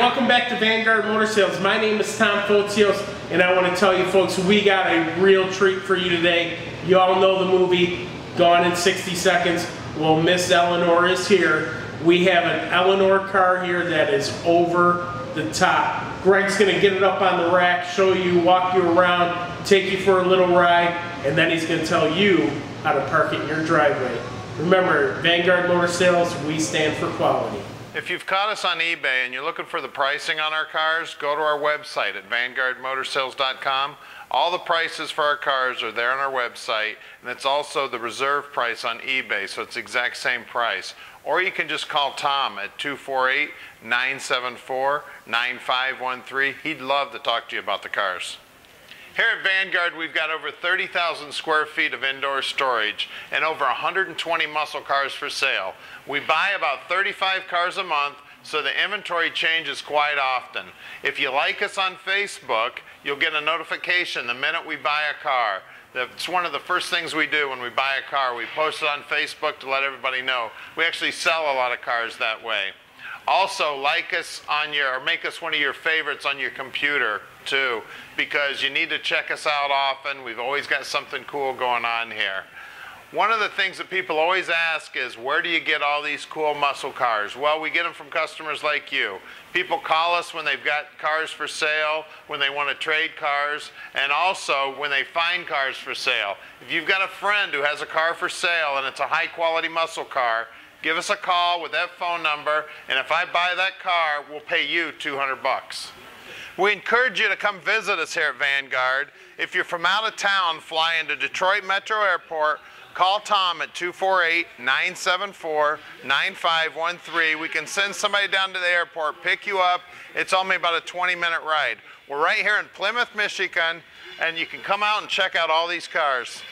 welcome back to Vanguard Motor Sales. My name is Tom Fotios, and I want to tell you folks, we got a real treat for you today. You all know the movie, Gone in 60 Seconds. Well, Miss Eleanor is here. We have an Eleanor car here that is over the top. Greg's going to get it up on the rack, show you, walk you around, take you for a little ride, and then he's going to tell you how to park it in your driveway. Remember, Vanguard Motor Sales, we stand for quality. If you've caught us on eBay and you're looking for the pricing on our cars, go to our website at vanguardmotorsales.com. All the prices for our cars are there on our website, and it's also the reserve price on eBay, so it's the exact same price. Or you can just call Tom at 248-974-9513. He'd love to talk to you about the cars. Here at Vanguard, we've got over 30,000 square feet of indoor storage and over 120 muscle cars for sale. We buy about 35 cars a month, so the inventory changes quite often. If you like us on Facebook, you'll get a notification the minute we buy a car. It's one of the first things we do when we buy a car. We post it on Facebook to let everybody know. We actually sell a lot of cars that way. Also, like us on your, or make us one of your favorites on your computer too, because you need to check us out often. We've always got something cool going on here. One of the things that people always ask is, where do you get all these cool muscle cars? Well, we get them from customers like you. People call us when they've got cars for sale, when they want to trade cars, and also when they find cars for sale. If you've got a friend who has a car for sale and it's a high quality muscle car, give us a call with that phone number, and if I buy that car, we'll pay you $200. We encourage you to come visit us here at Vanguard. If you're from out of town, fly into Detroit Metro Airport, call Tom at 248-974-9513. We can send somebody down to the airport, pick you up. It's only about a 20-minute ride. We're right here in Plymouth, Michigan, and you can come out and check out all these cars.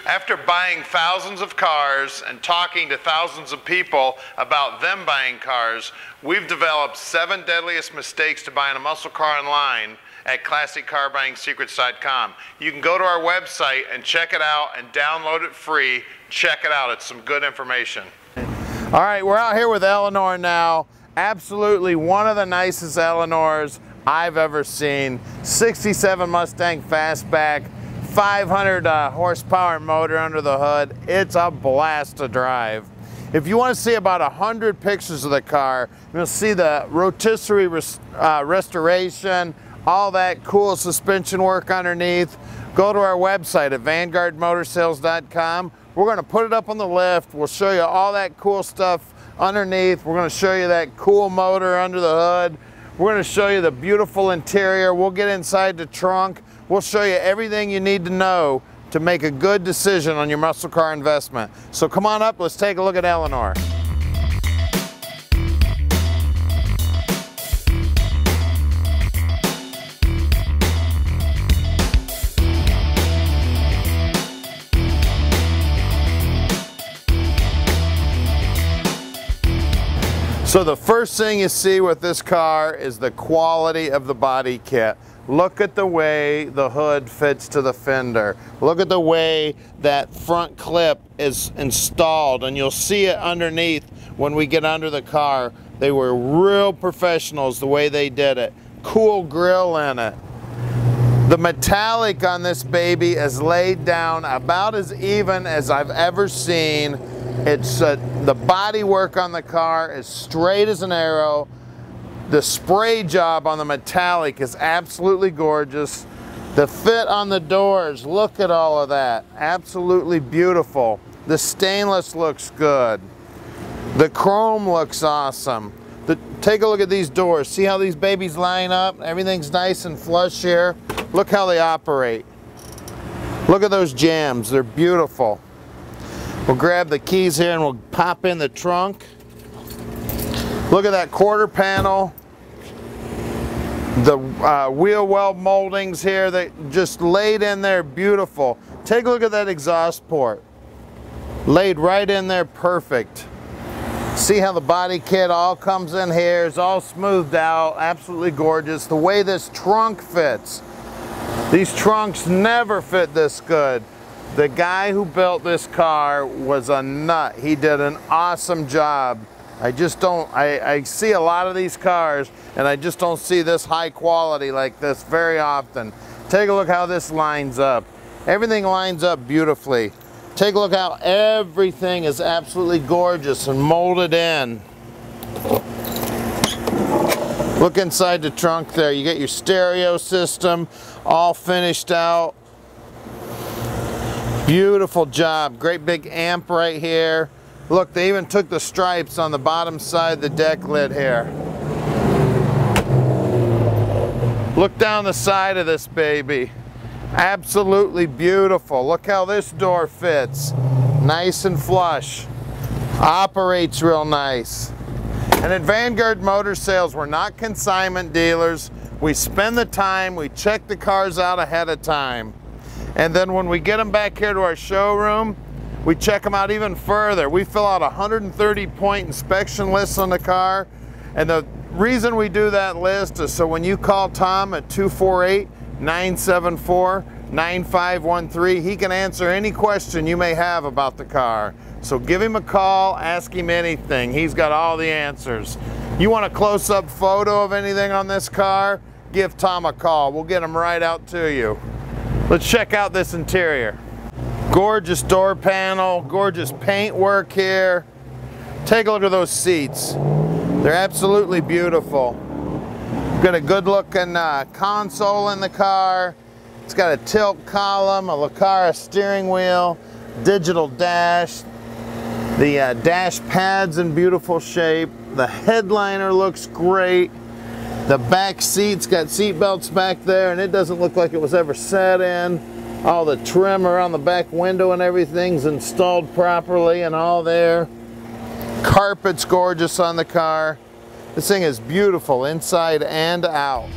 After buying thousands of cars and talking to thousands of people about them buying cars, we've developed 7 deadliest mistakes to buying a muscle car online at ClassicCarBuyingSecrets.com. You can go to our website and check it out and download it free. Check it out. It's some good information. All right, we're out here with Eleanor now. Absolutely one of the nicest Eleanors I've ever seen. 67 Mustang Fastback. 500 horsepower motor under the hood. It's a blast to drive. If you want to see about 100 pictures of the car, you'll see the rotisserie restoration, all that cool suspension work underneath. Go to our website at vanguardmotorsales.com. We're going to put it up on the lift. We'll show you all that cool stuff underneath. We're going to show you that cool motor under the hood. We're going to show you the beautiful interior. We'll get inside the trunk. We'll show you everything you need to know to make a good decision on your muscle car investment. So come on up, let's take a look at Eleanor. So the first thing you see with this car is the quality of the body kit. Look at the way the hood fits to the fender. Look at the way that front clip is installed, and you'll see it underneath when we get under the car. They were real professionals the way they did it. Cool grill in it. The metallic on this baby is laid down about as even as I've ever seen. It's the body work on the car is straight as an arrow. The spray job on the metallic is absolutely gorgeous. The fit on the doors, look at all of that. Absolutely beautiful. The stainless looks good. The chrome looks awesome. Take a look at these doors. See how these babies line up? Everything's nice and flush here. Look how they operate. Look at those jambs, they're beautiful. We'll grab the keys here and we'll pop in the trunk. Look at that quarter panel. The wheel well moldings here, they just laid in there beautiful. Take a look at that exhaust port. Laid right in there perfect. See how the body kit all comes in here, it's all smoothed out, absolutely gorgeous. The way this trunk fits. These trunks never fit this good. The guy who built this car was a nut. He did an awesome job I just don't, I see a lot of these cars and I just don't see this high quality like this very often. Take a look how this lines up. Everything lines up beautifully. Take a look how everything is absolutely gorgeous and molded in. Look inside the trunk there. You get your stereo system all finished out. Beautiful job. Great big amp right here. Look, they even took the stripes on the bottom side of the deck lid here. Look down the side of this baby. Absolutely beautiful. Look how this door fits. Nice and flush. Operates real nice. And at Vanguard Motor Sales, we're not consignment dealers. We spend the time, we check the cars out ahead of time. And then when we get them back here to our showroom, we check them out even further. We fill out 130-point inspection lists on the car. And the reason we do that list is so when you call Tom at 248-974-9513, he can answer any question you may have about the car. So give him a call, ask him anything. He's got all the answers. You want a close-up photo of anything on this car? Give Tom a call. We'll get him right out to you. Let's check out this interior. Gorgeous door panel, gorgeous paint work here. Take a look at those seats. They're absolutely beautiful. Got a good looking console in the car. It's got a tilt column, a Leccara steering wheel, digital dash. The dash pad's in beautiful shape. The headliner looks great. The back seat's got seat belts back there and it doesn't look like it was ever sat in. All the trim around the back window and everything's installed properly and all there. Carpet's gorgeous on the car. This thing is beautiful inside and out.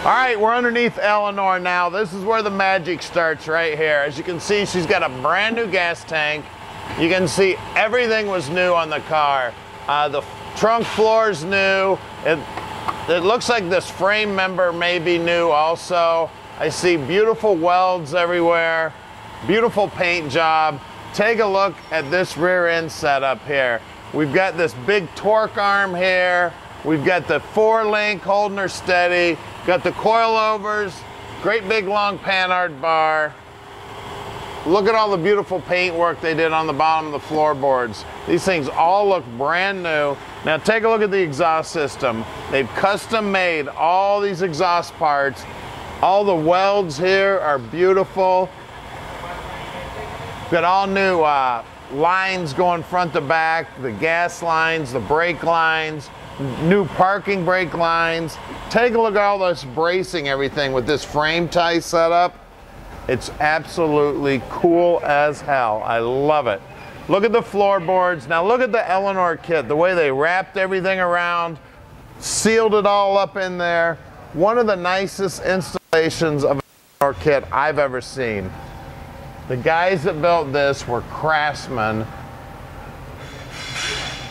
All right, we're underneath Eleanor now. This is where the magic starts right here. As you can see, she's got a brand new gas tank. You can see everything was new on the car. The trunk floor's new. It looks like this frame member may be new also. I see beautiful welds everywhere. Beautiful paint job. Take a look at this rear end setup here. We've got this big torque arm here. We've got the 4-link holding her steady. Got the coilovers, great big long panhard bar. Look at all the beautiful paint work they did on the bottom of the floorboards. These things all look brand new. Now take a look at the exhaust system. They've custom made all these exhaust parts. All the welds here are beautiful. Got all new lines going front to back, the gas lines, the brake lines, new parking brake lines. Take a look at all this bracing, everything with this frame tie setup. It's absolutely cool as hell. I love it. Look at the floorboards. Now look at the Eleanor kit, the way they wrapped everything around, sealed it all up in there. One of the nicest installations of an Eleanor kit I've ever seen. The guys that built this were craftsmen.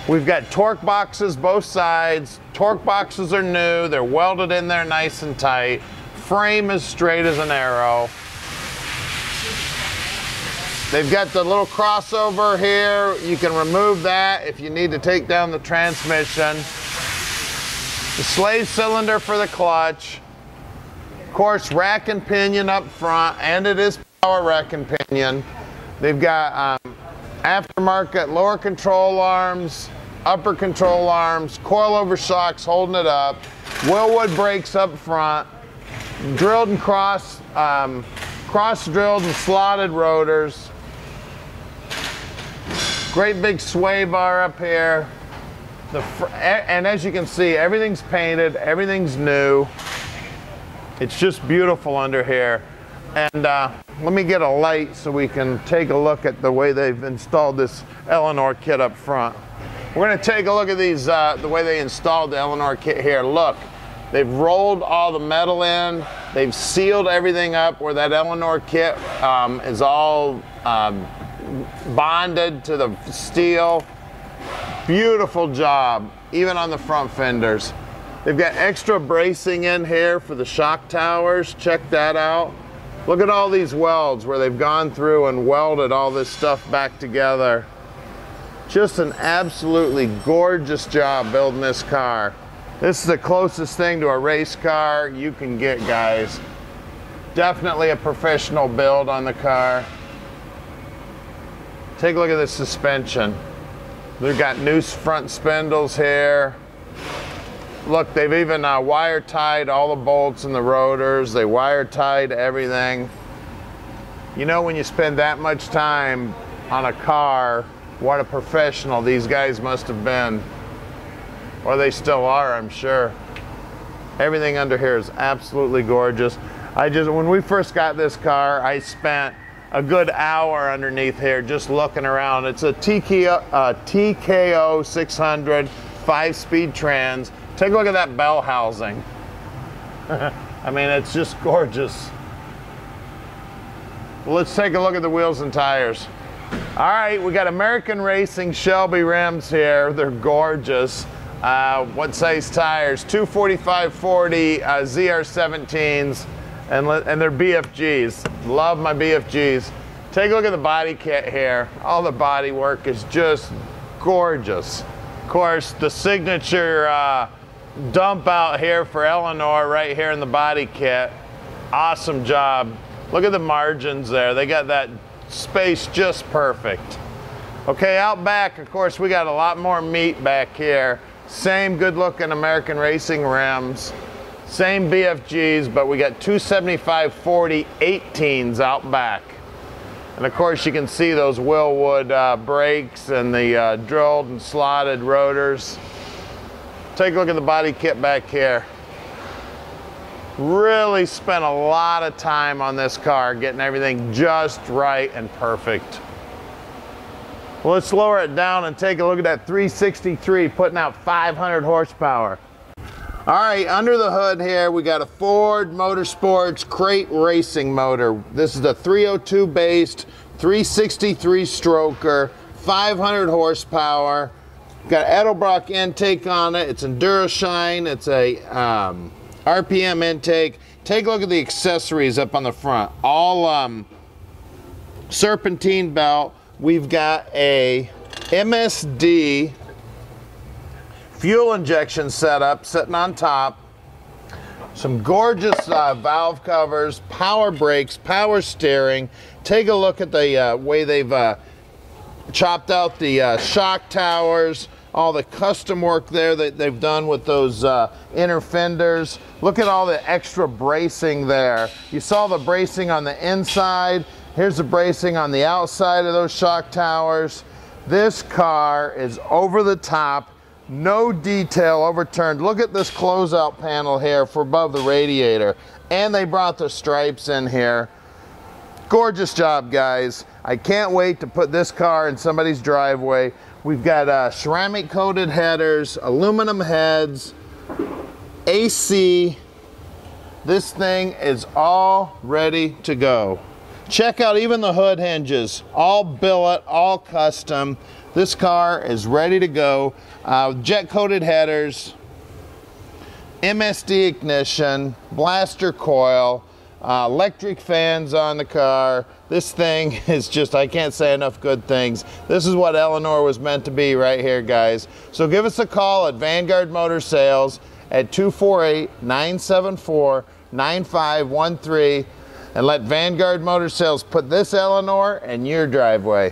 We've got torque boxes both sides. Torque boxes are new. They're welded in there nice and tight. Frame is straight as an arrow. They've got the little crossover here. You can remove that if you need to take down the transmission. The slave cylinder for the clutch. Of course, rack and pinion up front, and it is power rack and pinion. They've got aftermarket lower control arms, upper control arms, coilover shocks holding it up, Willwood brakes up front, drilled and cross drilled and slotted rotors, great big sway bar up here. And as you can see, everything's painted, everything's new. It's just beautiful under here. And let me get a light so we can take a look at the way they've installed this Eleanor kit up front. We're going to take a look at these, the way they installed the Eleanor kit here. Look, they've rolled all the metal in. They've sealed everything up where that Eleanor kit is all bonded to the steel. Beautiful job, even on the front fenders. They've got extra bracing in here for the shock towers. Check that out. Look at all these welds where they've gone through and welded all this stuff back together. Just an absolutely gorgeous job building this car. This is the closest thing to a race car you can get, guys. Definitely a professional build on the car. Take a look at the suspension. They've got new front spindles here. Look, they've even wire tied all the bolts and the rotors. They wire tied everything. You know, when you spend that much time on a car, what a professional these guys must have been. Or they still are, I'm sure. Everything under here is absolutely gorgeous. When we first got this car, I spent a good hour underneath here just looking around. It's a TKO 600 5-speed trans. Take a look at that bell housing. I mean, it's just gorgeous. Well, let's take a look at the wheels and tires. All right, we got American Racing Shelby rims here. They're gorgeous. What size tires? 245/40 ZR17s, and they're BFGs. Love my BFGs. Take a look at the body kit here. All the body work is just gorgeous. Of course, the signature dump out here for Eleanor right here in the body kit. Awesome job. Look at the margins there. They got that space just perfect. Okay, out back, of course, we got a lot more meat back here. Same good looking American Racing rims. Same BFGs, but we got 275/40 18s out back. And of course, you can see those Willwood brakes and the drilled and slotted rotors. Take a look at the body kit back here. Really spent a lot of time on this car, getting everything just right and perfect. Well, let's lower it down and take a look at that 363 putting out 500 horsepower. All right, under the hood here, we got a Ford Motorsports crate racing motor. This is the 302 based 363 stroker, 500 horsepower. Got Edelbrock intake on it. It's EnduraShine. It's a RPM intake. Take a look at the accessories up on the front. All serpentine belt. We've got a MSD fuel injection setup sitting on top. Some gorgeous valve covers, power brakes, power steering. Take a look at the way they've chopped out the shock towers, all the custom work there that they've done with those inner fenders. Look at all the extra bracing there. You saw the bracing on the inside. Here's the bracing on the outside of those shock towers. This car is over the top, no detail overturned. Look at this closeout panel here for above the radiator. And they brought the stripes in here. Gorgeous job, guys. I can't wait to put this car in somebody's driveway. We've got ceramic coated headers, aluminum heads, AC. This thing is all ready to go. Check out even the hood hinges, all billet, all custom. This car is ready to go. Jet coated headers, MSD ignition, blaster coil, electric fans on the car. This thing is just, I can't say enough good things. This is what Eleanor was meant to be right here, guys. So give us a call at Vanguard Motor Sales at 248-974-9513 and let Vanguard Motor Sales put this Eleanor in your driveway.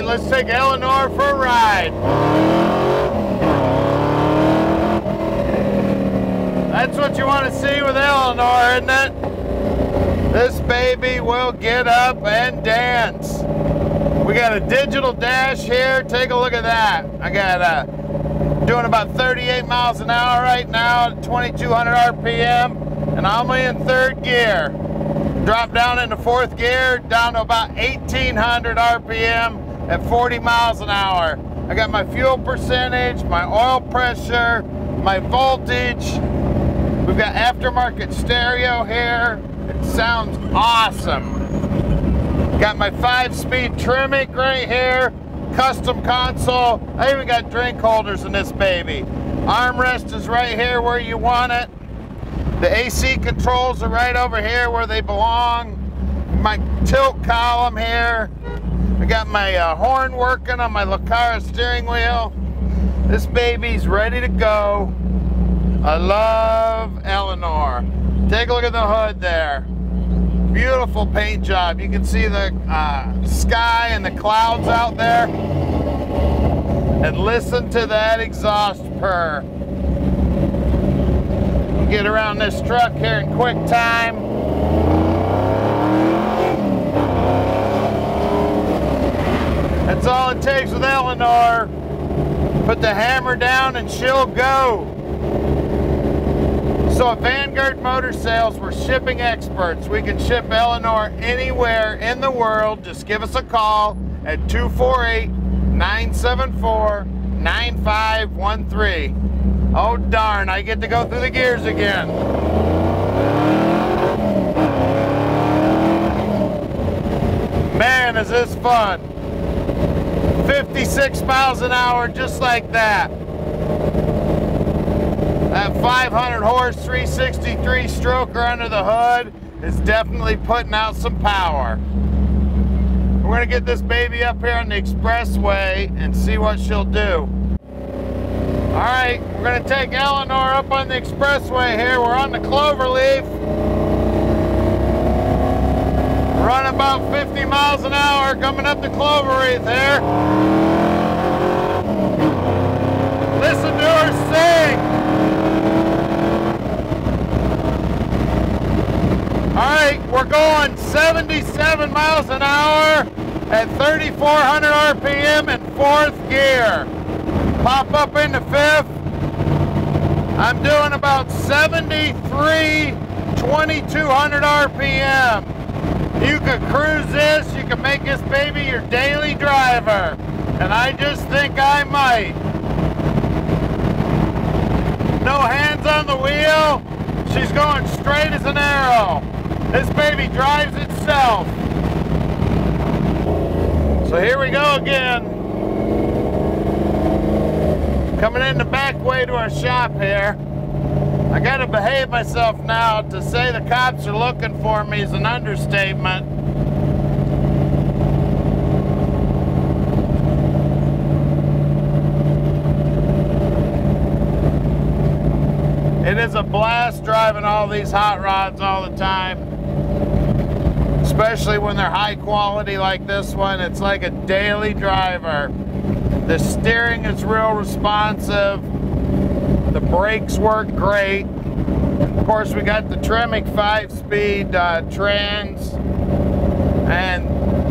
Let's take Eleanor for a ride. That's what you want to see with Eleanor, isn't it? This baby will get up and dance. We got a digital dash here. Take a look at that. I got doing about 38 miles an hour right now at 2200 RPM, and I'm only in third gear. Drop down into fourth gear, down to about 1800 RPM at 40 miles an hour. I got my fuel percentage, my oil pressure, my voltage. We've got aftermarket stereo here. It sounds awesome. Got my 5-speed trimming right here, custom console. I even got drink holders in this baby. Armrest is right here where you want it. The AC controls are right over here where they belong. My tilt column here. I got my horn working on my Lucara steering wheel. This baby's ready to go. I love Eleanor. Take a look at the hood there. Beautiful paint job. You can see the sky and the clouds out there. And listen to that exhaust purr. Get around this truck here in quick time. That's all it takes with Eleanor. Put the hammer down and she'll go. So at Vanguard Motor Sales, we're shipping experts. We can ship Eleanor anywhere in the world. Just give us a call at 248-974-9513. Oh darn, I get to go through the gears again. Man, is this fun. 56 miles an hour, just like that. That 500 horse 363 stroker under the hood is definitely putting out some power. We're gonna get this baby up here on the expressway and see what she'll do. All right, we're gonna take Eleanor up on the expressway here. We're on the Cloverleaf. Running about 50 miles an hour coming up the Cloverleaf here. Listen to her sing. All right, we're going 77 miles an hour at 3,400 RPM in fourth gear. Pop up into fifth. I'm doing about 73, 2,200 RPM. You can cruise this, you can make this baby your daily driver. And I just think I might. No hands on the wheel. She's going straight as an arrow. This baby drives itself. So here we go again. Coming in the back way to our shop here. I gotta behave myself now. To say the cops are looking for me is an understatement. It is a blast driving all these hot rods all the time. Especially when they're high quality like this one. It's like a daily driver. The steering is real responsive. The brakes work great. Of course, we got the Tremec 5-speed trans. And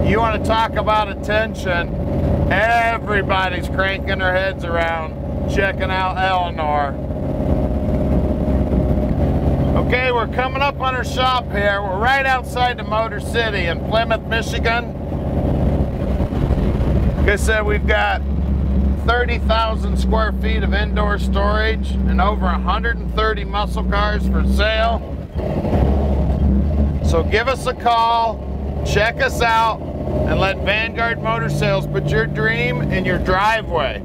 you want to talk about attention. Everybody's cranking their heads around, checking out Eleanor. Okay, we're coming up on our shop here. We're right outside the Motor City in Plymouth, Michigan. Like I said, we've got 30,000 square feet of indoor storage and over 130 muscle cars for sale. So give us a call, check us out, and let Vanguard Motor Sales put your dream in your driveway.